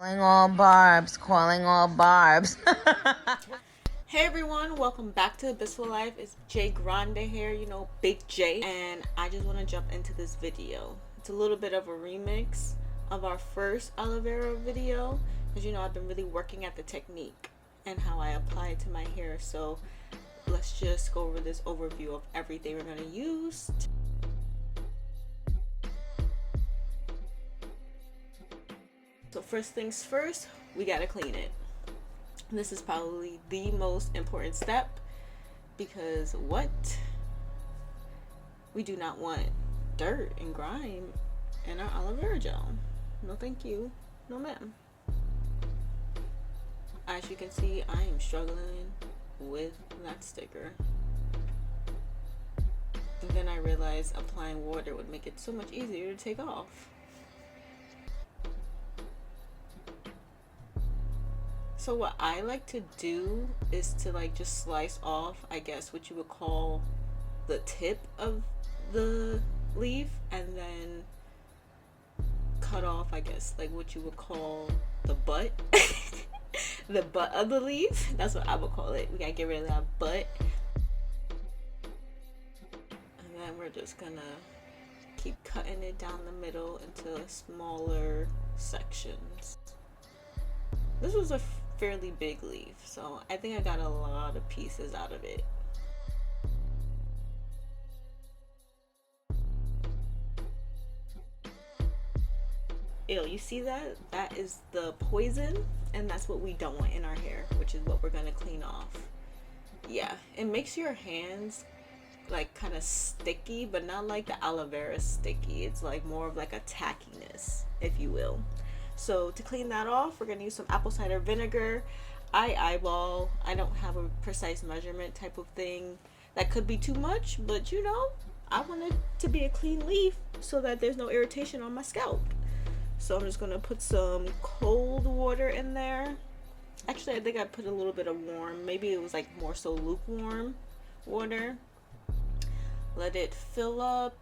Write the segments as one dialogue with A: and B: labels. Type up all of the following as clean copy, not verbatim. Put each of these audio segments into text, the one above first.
A: Calling all barbs, calling all barbs.
B: Hey everyone, welcome back to Abyssal Life. It's Jay Grande here, Big J. And I just want to jump into this video. It's a little bit of a remix of our first aloe vera video. Because I've been really working at the technique and how I apply it to my hair. So let's just go over this overview of everything we're going to use. So first things first, we got to clean it. This is probably the most important step because we do not want dirt and grime in our aloe vera gel. No thank you, no ma'am. As you can see, I am struggling with that sticker. And then I realized applying water would make it so much easier to take off. So what I like to do is to just slice off, I guess what you would call the tip of the leaf, and then cut off, I guess, what you would call the butt. The butt of the leaf. That's what I would call it. We gotta get rid of that butt. And then we're just gonna keep cutting it down the middle into smaller sections. This was a fairly big leaf, so I think I got a lot of pieces out of it. Ew, you see that? That is the poison, and that's what we don't want in our hair, which is what we're gonna clean off. Yeah, it makes your hands kind of sticky, but not like the aloe vera sticky. It's more of a tackiness, if you will. So to clean that off, we're gonna use some apple cider vinegar. I eyeball. I don't have a precise measurement type of thing. That could be too much, but I want it to be a clean leaf so that there's no irritation on my scalp. So I'm just gonna put some cold water in there. Actually, I think I put a little bit of warm. Maybe it was more so lukewarm water. Let it fill up.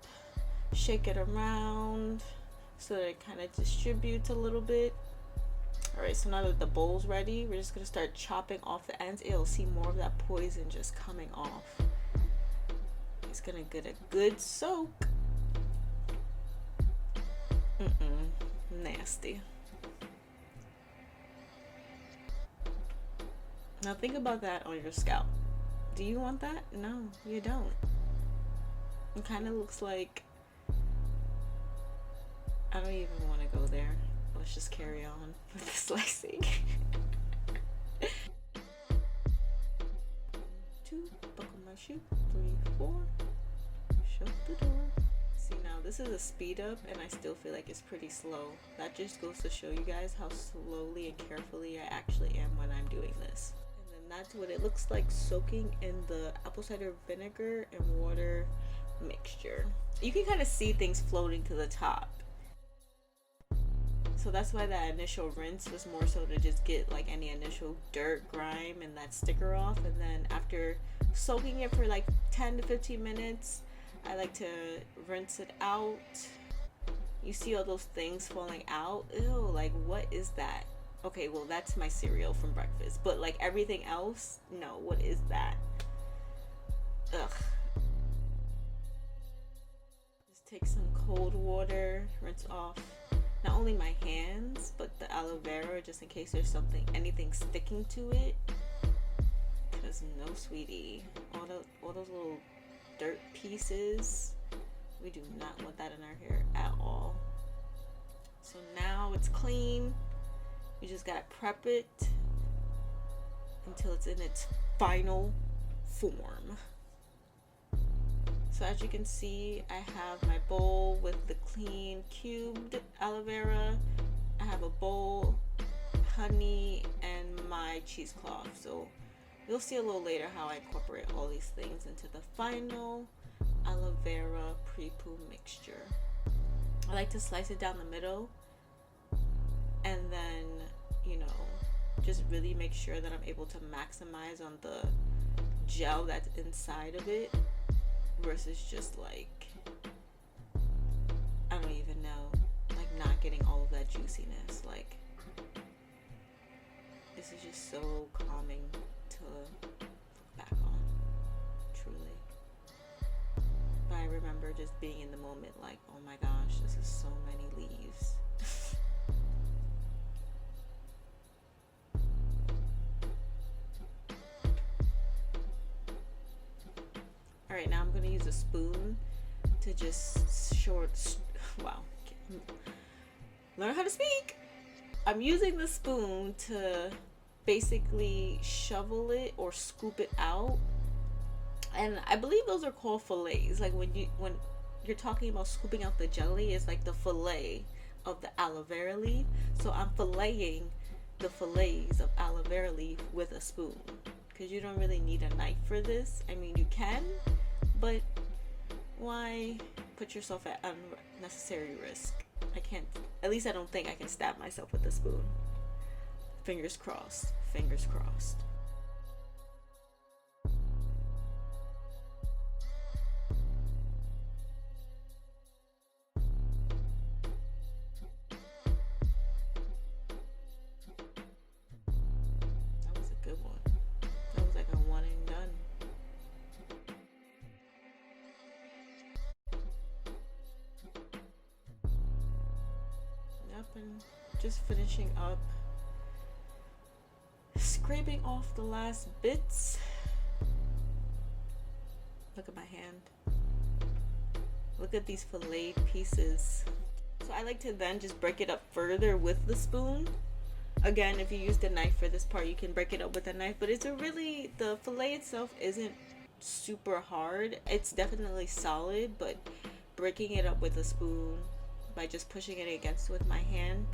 B: Shake it around so that it kind of distributes a little bit. Alright, so now that the bowl's ready, we're just going to start chopping off the ends. It'll see more of that poison just coming off. It's going to get a good soak. Nasty. Now think about that on your scalp. Do you want that? No, you don't. It kind of looks like... I don't even want to go there. Let's just carry on with the slicing. 2, buckle my shoe. 3, 4, shut the door. See, now this is a speed up, and I still feel like it's pretty slow. That just goes to show you guys how slowly and carefully I actually am when I'm doing this. And then that's what it looks like soaking in the apple cider vinegar and water mixture. You can kind of see things floating to the top. So that's why that initial rinse was more so to just get any initial dirt, grime, and that sticker off. And then after soaking it for 10 to 15 minutes, I like to rinse it out. You see all those things falling out? Ew, what is that? Okay, well, that's my cereal from breakfast. But everything else, no, what is that? Ugh. Just take some cold water, rinse off not only my hands but the aloe vera, just in case there's anything sticking to it, because no, sweetie, all those little dirt pieces, we do not want that in our hair at all. So now it's clean. You just gotta prep it until it's in its final form. So as you can see, I have my bowl with the clean cubed aloe vera. I have a bowl, honey, and my cheesecloth. So you'll see a little later how I incorporate all these things into the final aloe vera pre-poo mixture. I like to slice it down the middle, and then, just really make sure that I'm able to maximize on the gel that's inside of it, versus just I don't even know, not getting all of that juiciness. This is just so calming to look back on, truly. But I remember just being in the moment like, oh my gosh, this is so many leaves. Alright, now I'm going to use a spoon to just wow. Learn how to speak! I'm using the spoon to basically shovel it or scoop it out. And I believe those are called fillets. Like when you're talking about scooping out the jelly, it's like the fillet of the aloe vera leaf. So I'm filleting the fillets of aloe vera leaf with a spoon, because you don't really need a knife for this. I mean, you can, but why put yourself at unnecessary risk? I can't, at least I don't think I can stab myself with a spoon. Fingers crossed. Fingers crossed. That was a good one. That was like a one and done. Yep, and just finishing up, scraping off the last bits. Look at my hand. Look at these filleted pieces. So I like to then just break it up further with the spoon. Again, if you use the knife for this part, you can break it up with a knife, but the fillet itself isn't super hard. It's definitely solid, but breaking it up with a spoon by just pushing it against with my hand,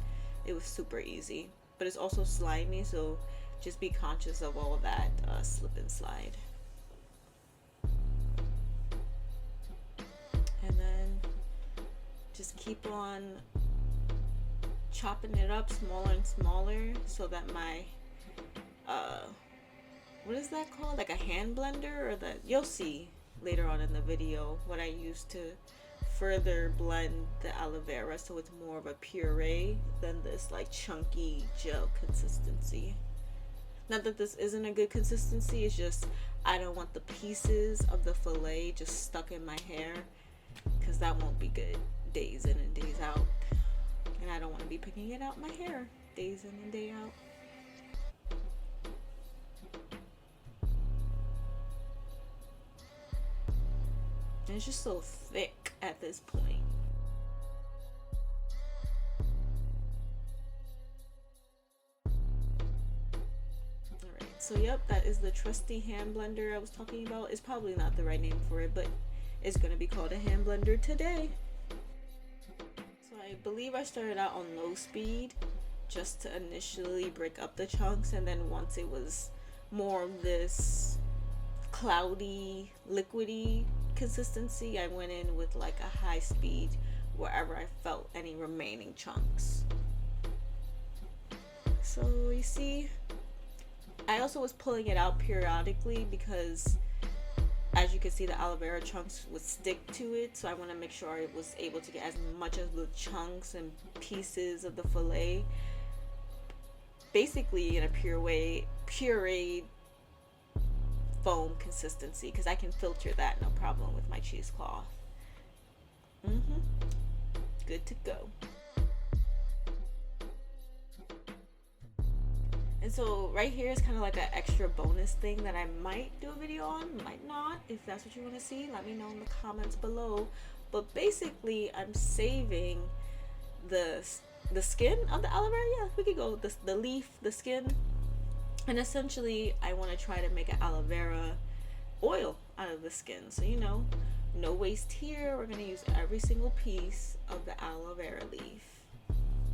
B: it was super easy. But it's also slimy, so just be conscious of all that slip and slide. And then just keep on chopping it up smaller and smaller so that my what is that called, like a hand blender, or that you'll see later on in the video what I use to further blend the aloe vera so it's more of a puree than this like chunky gel consistency. Not that this isn't a good consistency, it's just I don't want the pieces of the fillet just stuck in my hair, because that won't be good days in and days out. And I don't want to be picking it out my hair days in and day out. And it's just so thick at this point. Alright, so yep, that is the trusty hand blender I was talking about. It's probably not the right name for it, but it's going to be called a hand blender today. So I believe I started out on low speed just to initially break up the chunks, and then once it was more of this cloudy, liquidy consistency, I went in with like a high speed wherever I felt any remaining chunks. So you see, I also was pulling it out periodically because as you can see, the aloe vera chunks would stick to it, so I want to make sure I was able to get as much of the chunks and pieces of the fillet basically in a pureed foam consistency, because I can filter that no problem with my cheesecloth. Good to go. And so right here is kind of like an extra bonus thing that I might do a video on, might not. If that's what you want to see, let me know in the comments below. But basically, I'm saving the skin of the aloe vera. Yeah, we could go the leaf, the skin, and essentially I want to try to make an aloe vera oil out of the skin. So you know, no waste here. We're gonna use every single piece of the aloe vera leaf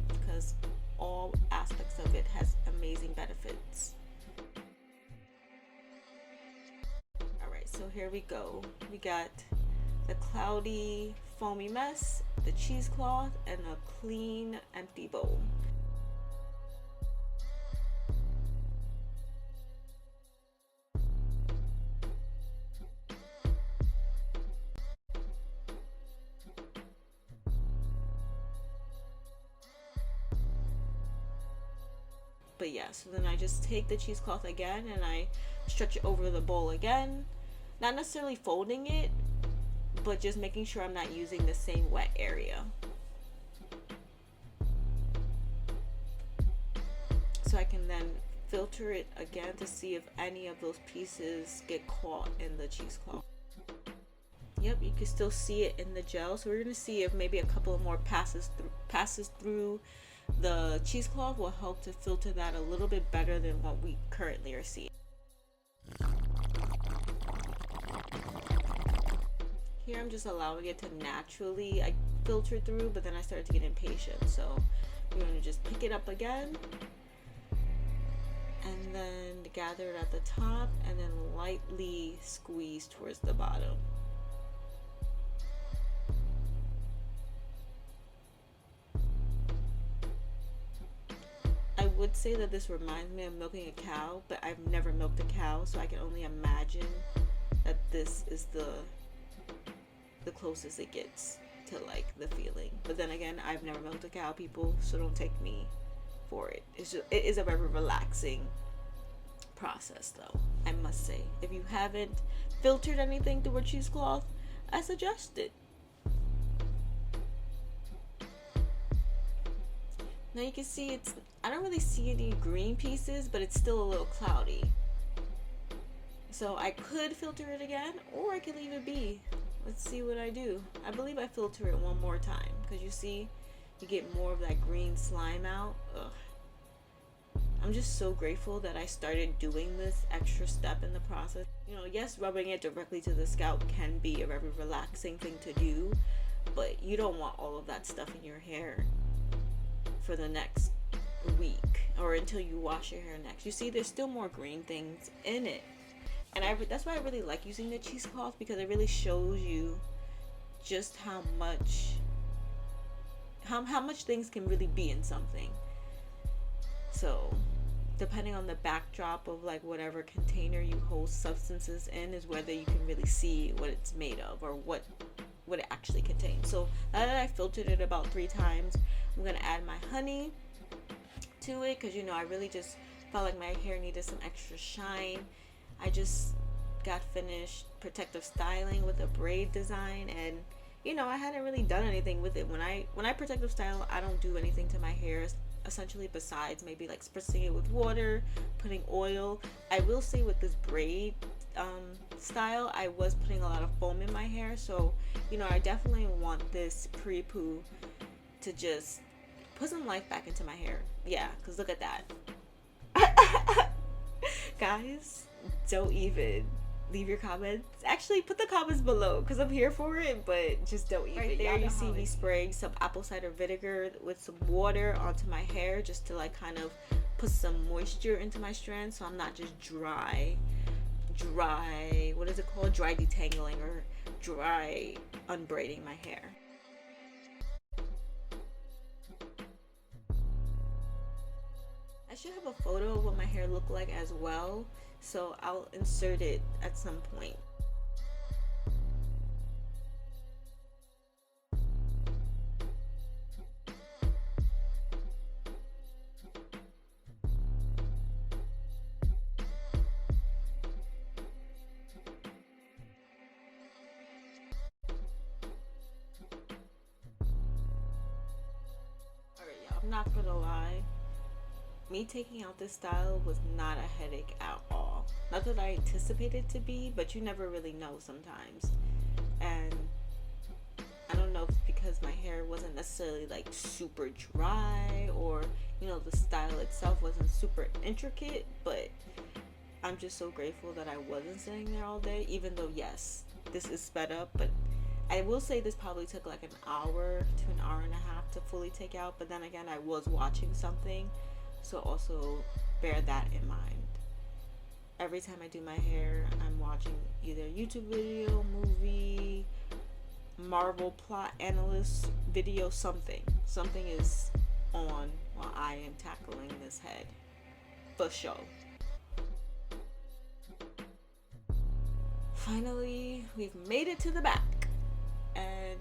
B: because all aspects of it has amazing benefits. Alright, so here we go. We got the cloudy foamy mess, the cheesecloth, and a clean empty bowl. But yeah, so then I just take the cheesecloth again and I stretch it over the bowl again. Not necessarily folding it, but just making sure I'm not using the same wet area. So I can then filter it again to see if any of those pieces get caught in the cheesecloth. Yep, you can still see it in the gel. So we're gonna see if maybe a couple of more passes through the cheesecloth will help to filter that a little bit better than what we currently are seeing. Here I'm just allowing it to naturally filter through, but then I started to get impatient. So we're gonna just pick it up again and then gather it at the top and then lightly squeeze towards the bottom. I would say that this reminds me of milking a cow, but I've never milked a cow, so I can only imagine that this is the closest it gets to like the feeling. But then again, I've never milked a cow, people, so don't take me for it. It is a very relaxing process, though, I must say. If you haven't filtered anything through a cheesecloth, I suggest it. Now you can see I don't really see any green pieces, but it's still a little cloudy. So I could filter it again, or I could leave it be. Let's see what I do. I believe I filter it one more time, because you see, you get more of that green slime out. Ugh. I'm just so grateful that I started doing this extra step in the process. You know, yes, rubbing it directly to the scalp can be a very relaxing thing to do, but you don't want all of that stuff in your hair for the next week or until you wash your hair next. You see, there's still more green things in it. And that's why I really like using the cheesecloth, because it really shows you just how much things can really be in something. So depending on the backdrop of like whatever container you hold substances in is whether you can really see what it's made of or what it actually contains. So now that I filtered it about 3 times, I'm gonna add my honey to it, because you know, I really just felt like my hair needed some extra shine. I just got finished protective styling with a braid design, and you know, I hadn't really done anything with it. When I protective style, I don't do anything to my hair essentially besides maybe like spritzing it with water, putting oil. I will say with this braid style, I was putting a lot of foam in my hair, so you know, I definitely want this pre-poo to just put some life back into my hair. Yeah, because look at that. Guys, don't even leave your comments. Actually, put the comments below, because I'm here for it, but just don't even. Right there, you see me spraying some apple cider vinegar with some water onto my hair, just to like kind of put some moisture into my strands, so I'm not just dry, what is it called? Dry detangling or dry unbraiding my hair. I should have a photo of what my hair looked like as well, so I'll insert it at some point. Alright, y'all, I'm not gonna lie. Me taking out this style was not a headache at all. Not that I anticipated it to be, but you never really know sometimes. And I don't know if it's because my hair wasn't necessarily like super dry, or you know, the style itself wasn't super intricate, but I'm just so grateful that I wasn't sitting there all day, even though yes, this is sped up. But I will say this probably took like an hour to an hour and a half to fully take out, but then again, I was watching something, so also bear that in mind. Every time I do my hair, I'm watching either YouTube video, movie, Marvel plot analyst video, something is on while I am tackling this head, for sure. Finally, we've made it to the back, and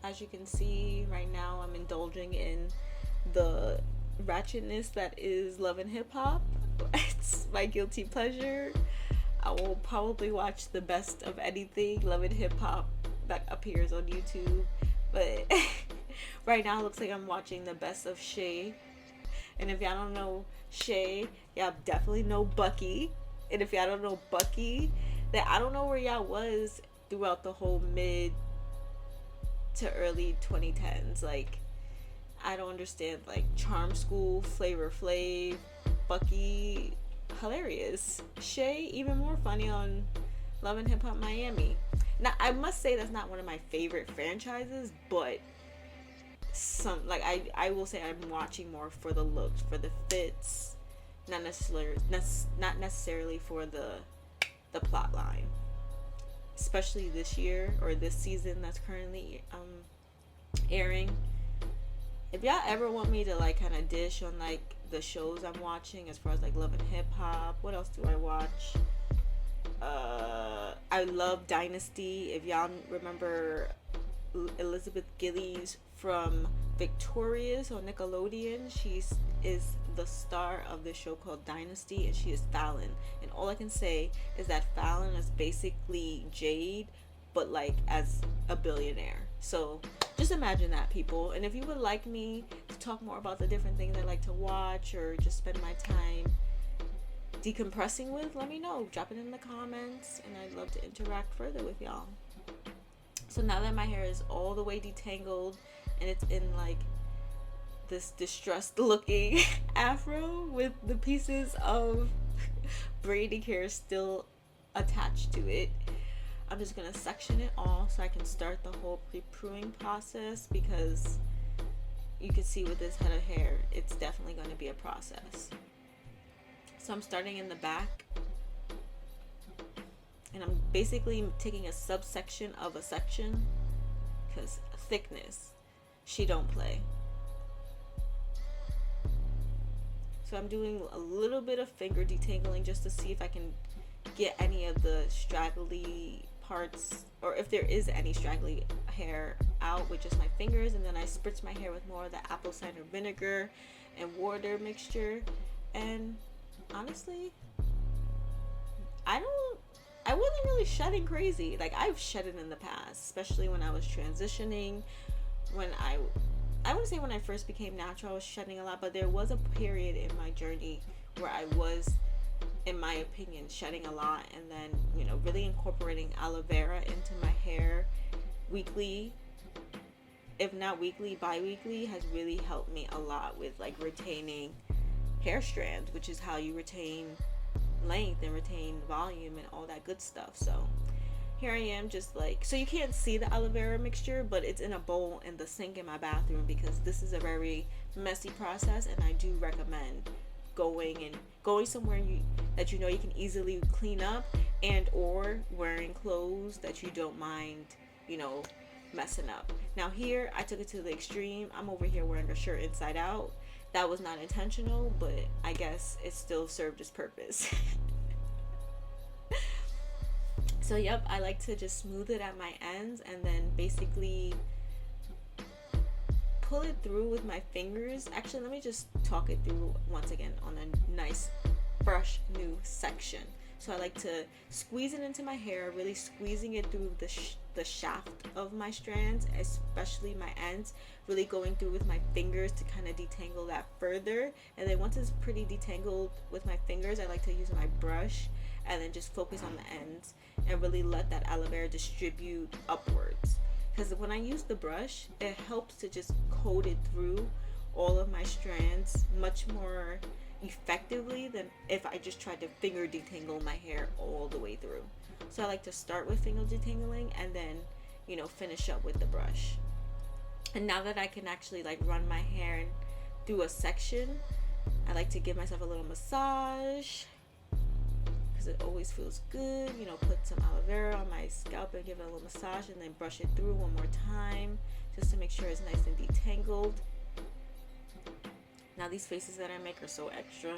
B: as you can see right now, I'm indulging in the ratchetness that is Love and Hip Hop. It's my guilty pleasure. I will probably watch the best of anything Love and Hip Hop that appears on YouTube. But right now it looks like I'm watching the best of Shay. And if y'all don't know Shay, y'all definitely know Bucky. And if y'all don't know Bucky, then I don't know where y'all was throughout the whole mid to early 2010s. Like, I don't understand. Like, Charm School, Flavor Flav, Bucky, hilarious. Shay, even more funny on Love and Hip Hop Miami. Now, I must say that's not one of my favorite franchises, but some, like, I will say I'm watching more for the looks, for the fits, not necessarily for the plot line. Especially this year or this season that's currently airing. If y'all ever want me to like kind of dish on like the shows I'm watching as far as like Love and Hip Hop, what else do I watch? I love Dynasty. If y'all remember Elizabeth Gillies from Victorious on Nickelodeon, is the star of this show called Dynasty, and she is Fallon. And all I can say is that Fallon is basically Jade, but like as a billionaire. So just imagine that, people. And if you would like me to talk more about the different things I like to watch or just spend my time decompressing with, let me know. Drop it in the comments, and I'd love to interact further with y'all. So now that my hair is all the way detangled and it's in like this distressed looking afro with the pieces of braiding hair still attached to it, I'm just gonna section it all so I can start the whole pre-pruning process, because you can see with this head of hair it's definitely going to be a process. So I'm starting in the back, and I'm basically taking a subsection of a section, because thickness, she don't play. So I'm doing a little bit of finger detangling just to see if I can get any of the straggly parts, or if there is any straggly hair, out with just my fingers. And then I spritz my hair with more of the apple cider vinegar and water mixture. And honestly, I wasn't really shedding crazy. Like, I've shedded in the past, especially when I was transitioning. When I wouldn't say when I first became natural I was shedding a lot, but there was a period in my journey where I was, in my opinion, shedding a lot. And then, you know, really incorporating aloe vera into my hair weekly, if not weekly, bi-weekly, has really helped me a lot with like retaining hair strands, which is how you retain length and retain volume and all that good stuff. So here I am, just like, so you can't see the aloe vera mixture, but it's in a bowl in the sink in my bathroom, because this is a very messy process, and I do recommend going somewhere that you know you can easily clean up, and or wearing clothes that you don't mind, you know, messing up. Now here I took it to the extreme. I'm over here wearing a shirt inside out. That was not intentional, but I guess it still served its purpose. So yep, I like to just smooth it at my ends and then basically pull it through with my fingers. Actually, let me just talk it through once again on a nice, fresh, new section. So I like to squeeze it into my hair, really squeezing it through the shaft of my strands, especially my ends, really going through with my fingers to kind of detangle that further. And then once it's pretty detangled with my fingers, I like to use my brush and then just focus on the ends and really let that aloe vera distribute upwards. Because when I use the brush, it helps to just coat it through all of my strands much more effectively than if I just tried to finger detangle my hair all the way through. So I like to start with finger detangling and then, you know, finish up with the brush. And now that I can actually like run my hair through a section, I like to give myself a little massage, because it always feels good. You know, put some aloe vera on my scalp and give it a little massage, and then brush it through one more time just to make sure it's nice and detangled. Now these faces that I make are so extra.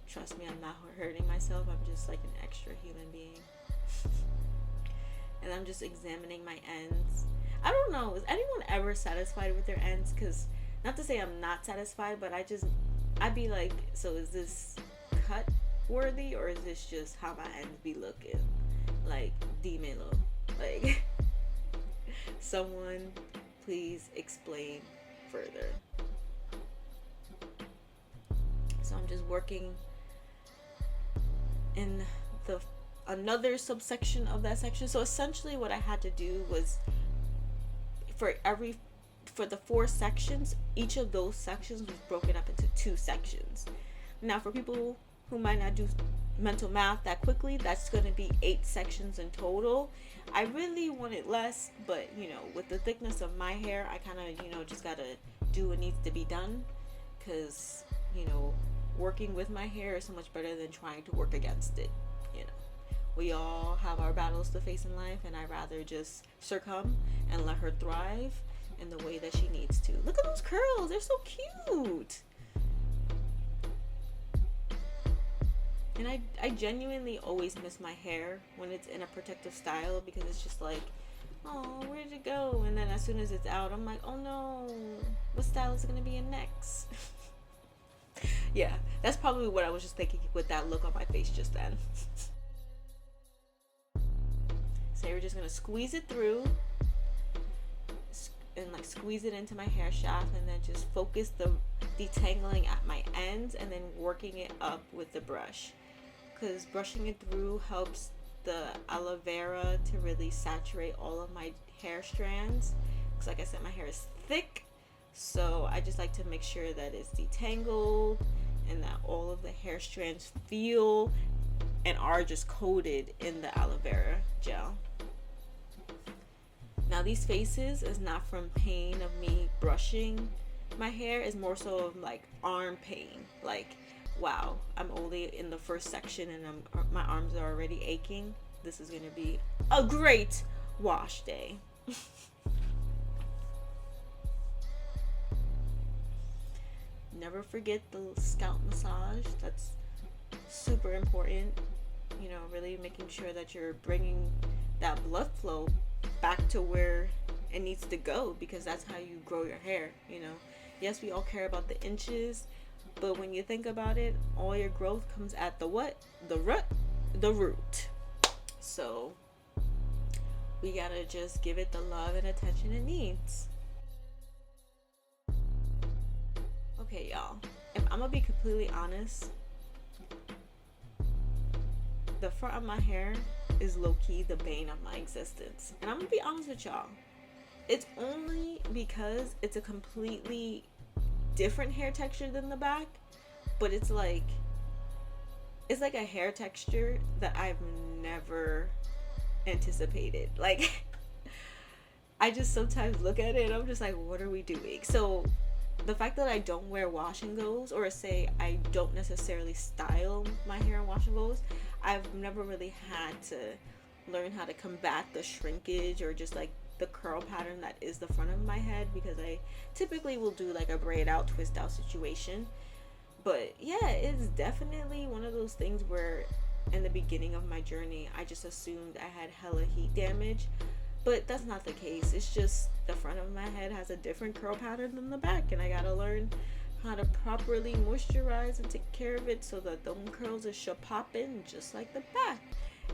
B: Trust me, I'm not hurting myself. I'm just like an extra human being. And I'm just examining my ends. I don't know, is anyone ever satisfied with their ends? Because not to say I'm not satisfied, but I'd be like, so is this cut worthy, or is this just how my ends be looking? Like, dímelo. Like, someone please explain further. So I'm just working in the another subsection of that section. So essentially what I had to do was for the 4 sections, each of those sections was broken up into 2 sections. Now for people who might not do mental math that quickly, that's going to be 8 sections in total. I really wanted less, but with the thickness of my hair, I kind of just got to do what needs to be done, because working with my hair is so much better than trying to work against it. We all have our battles to face in life, and I'd rather just succumb and let her thrive in the way that she needs to. Look at those curls, they're so cute. And I genuinely always miss my hair when it's in a protective style, because it's just like, oh, where did it go? And then as soon as it's out, I'm like, oh no, what style is it gonna be in next? Yeah, that's probably what I was just thinking with that look on my face just then. So we're just gonna squeeze it through and like squeeze it into my hair shaft, and then just focus the detangling at my ends, and then working it up with the brush, because brushing it through helps the aloe vera to really saturate all of my hair strands, because like I said, my hair is thick, so I just like to make sure that it's detangled and that all of the hair strands feel and are just coated in the aloe vera gel. Now these faces is not from pain of me brushing my hair, is more so of like arm pain. Like, wow, I'm only in the first section and my arms are already aching. This is gonna be a great wash day. Never forget the scalp massage. That's super important. Really making sure that you're bringing that blood flow back to where it needs to go, because that's how you grow your hair. Yes, we all care about the inches, but when you think about it, all your growth comes at the what? The root. So we gotta just give it the love and attention it needs. Okay, y'all, if I'm gonna be completely honest, the front of my hair is low-key the bane of my existence. And I'm gonna be honest with y'all, it's only because it's a completely different hair texture than the back, but it's like a hair texture that I've never anticipated. Like, I just sometimes look at it and I'm just like, what are we doing? So the fact that I don't wear wash and goes, or say I don't necessarily style my hair in wash and goes, I've never really had to learn how to combat the shrinkage or just like the curl pattern that is the front of my head, because I typically will do like a braid out, twist out situation. But yeah, it's definitely one of those things where in the beginning of my journey, I just assumed I had hella heat damage, but that's not the case. It's just the front of my head has a different curl pattern than the back, and I gotta learn how to properly moisturize and take care of it so that the curls should pop in just like the back.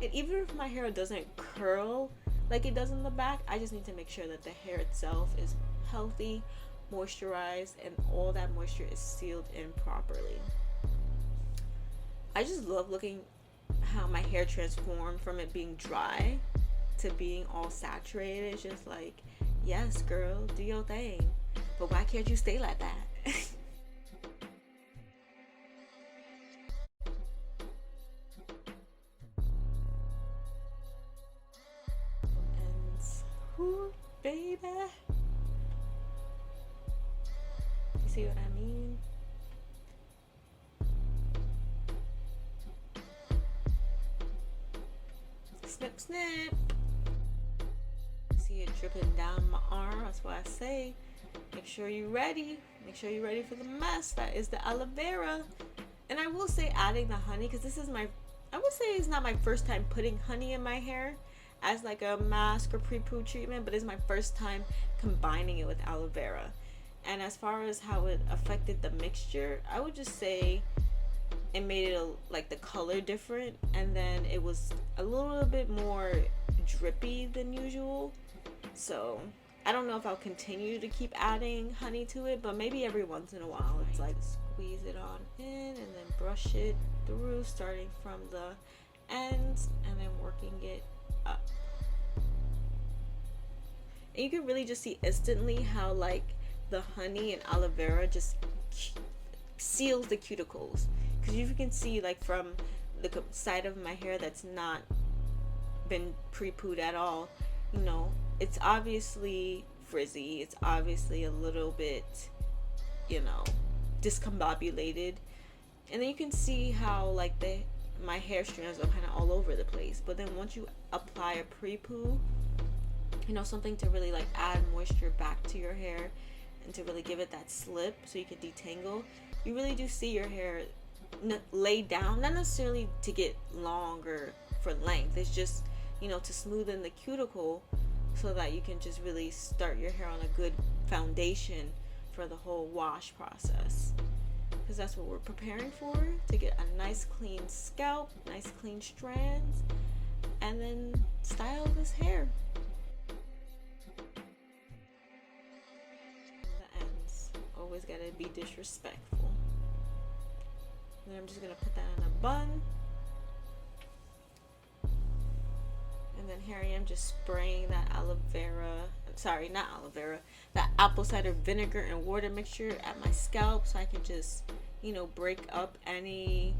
B: And even if my hair doesn't curl like it does in the back, I just need to make sure that the hair itself is healthy, moisturized, and all that moisture is sealed in properly. I just love looking how my hair transformed from it being dry to being all saturated. It's just like, yes, girl, do your thing. But why can't you stay like that? Ooh, baby. You see what I mean? Snip, snip. See it dripping down my arm. That's why I say, make sure you're ready. Make sure you're ready for the mess. That is the aloe vera. And I will say, adding the honey, because this is I would say it's not my first time putting honey in my hair as like a mask or pre-poo treatment, but it's my first time combining it with aloe vera. And as far as how it affected the mixture, I would just say it made it like the color different, and then it was a little bit more drippy than usual. So I don't know if I'll continue to keep adding honey to it, but maybe every once in a while. It's like squeeze it on in and then brush it through, starting from the ends and then working it up. And you can really just see instantly how like the honey and aloe vera just seals the cuticles, because you can see like from the side of my hair that's not been pre-pooed at all, you know, it's obviously frizzy, it's obviously a little bit, you know, discombobulated, and then you can see how like my hair strands are kind of all over the place. But then once you apply a pre-poo, you know, something to really like add moisture back to your hair and to really give it that slip so you can detangle, you really do see your hair lay down, not necessarily to get longer for length, it's just, you know, to smoothen the cuticle so that you can just really start your hair on a good foundation for the whole wash process, because that's what we're preparing for, to get a nice clean scalp, nice clean strands, and then style this hair. The ends always gotta be disrespectful. Then I'm just gonna put that in a bun. And then here I am just spraying that that apple cider vinegar and water mixture at my scalp, so I can just, you know, break up any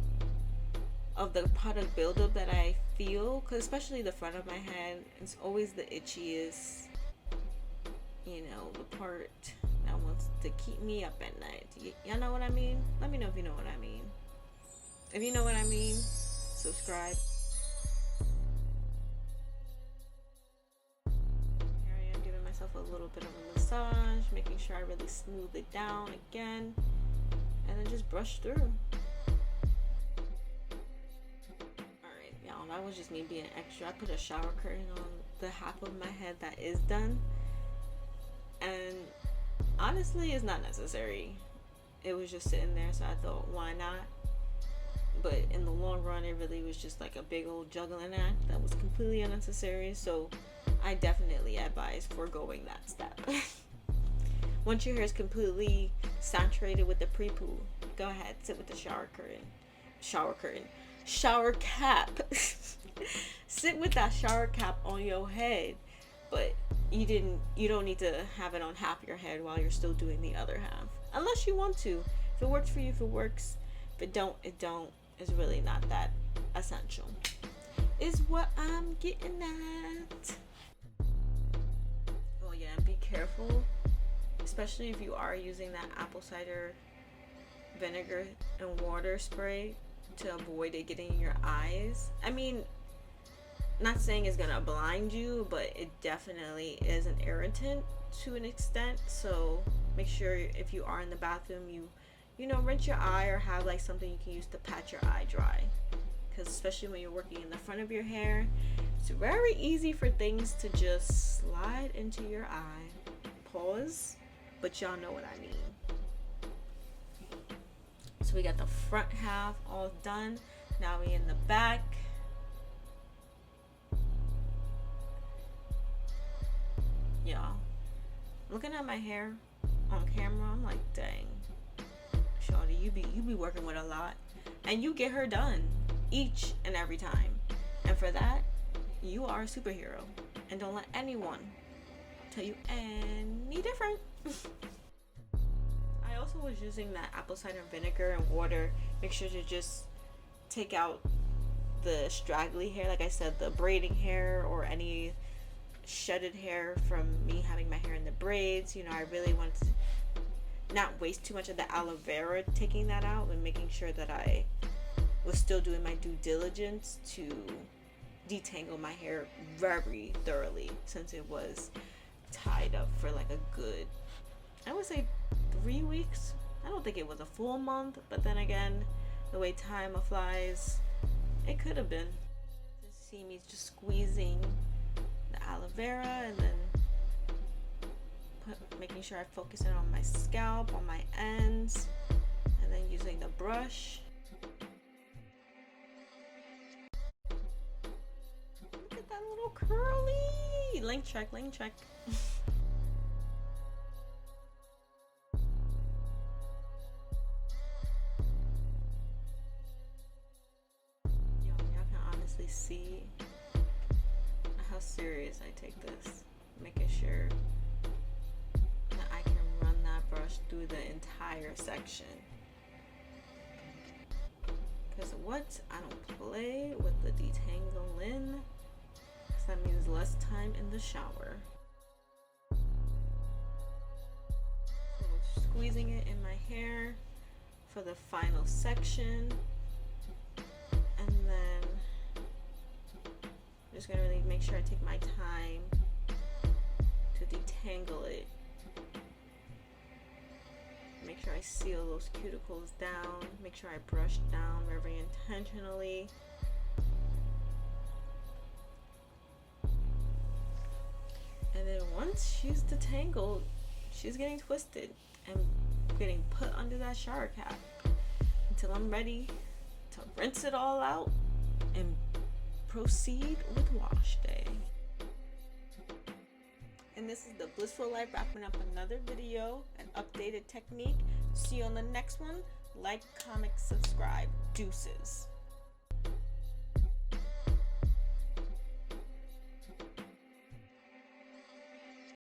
B: of the product buildup that I feel, because especially the front of my head, it's always the itchiest, you know, the part that wants to keep me up at night. Y'all know what I mean? Let me know if you know what I mean. If you know what I mean, subscribe. Here I am giving myself a little bit of a massage, making sure I really smooth it down again, and then just brush through. Alright, y'all, that was just me being extra. I put a shower curtain on the half of my head that is done, and honestly, it's not necessary. It was just sitting there, so I thought, why not? But in the long run, it really was just like a big old juggling act that was completely unnecessary. So I definitely advise foregoing that step. Once your hair is completely saturated with the pre-poo, go ahead, sit with the shower cap. Sit with that shower cap on your head, but you don't need to have it on half your head while you're still doing the other half, unless you want to. If it works for you, if it works. If it don't, it don't. It's really not that essential, is what I'm getting at. Oh yeah, and be careful, especially if you are using that apple cider vinegar and water spray, to avoid it getting in your eyes. I mean, not saying it's gonna blind you, but it definitely is an irritant to an extent. So make sure if you are in the bathroom, you know, rinse your eye or have like something you can use to pat your eye dry, because especially when you're working in the front of your hair, it's very easy for things to just slide into your eye. Pause, but y'all know what I mean. So we got the front half all done. Now we in the back. Y'all, looking at my hair on camera, I'm like, dang, shawty, you be working with a lot, and you get her done each and every time. And for that, you are a superhero. And don't let anyone tell you any different. I also was using that apple cider vinegar and water. Make sure to just take out the straggly hair, like I said, the braiding hair or any shedded hair from me having my hair in the braids. You know, I really want to not waste too much of the aloe vera, taking that out and making sure that I was still doing my due diligence to detangle my hair very thoroughly, since it was tied up for like a good, I would say 3 weeks. I don't think it was a full month, but then again, the way time flies, it could have been. Just see me just squeezing the aloe vera and then making sure I focus it on my scalp, on my ends, and then using the brush. Look at that little curly. Link check, link check. Y'all can honestly see how serious I take this. Making sure that I can run that brush through the entire section. Because what? I don't play with the detangling. Because that means less time in the shower. So squeezing it in my hair for the final section. And then I'm just going to really make sure I take my time to detangle it. Make sure I seal those cuticles down. Make sure I brush down very intentionally. And then once she's detangled, she's getting twisted and getting put under that shower cap until I'm ready to rinse it all out and proceed with wash day. And this is the Blissful Life wrapping up another video, an updated technique. See you on the next one. Like, comment, subscribe. Deuces.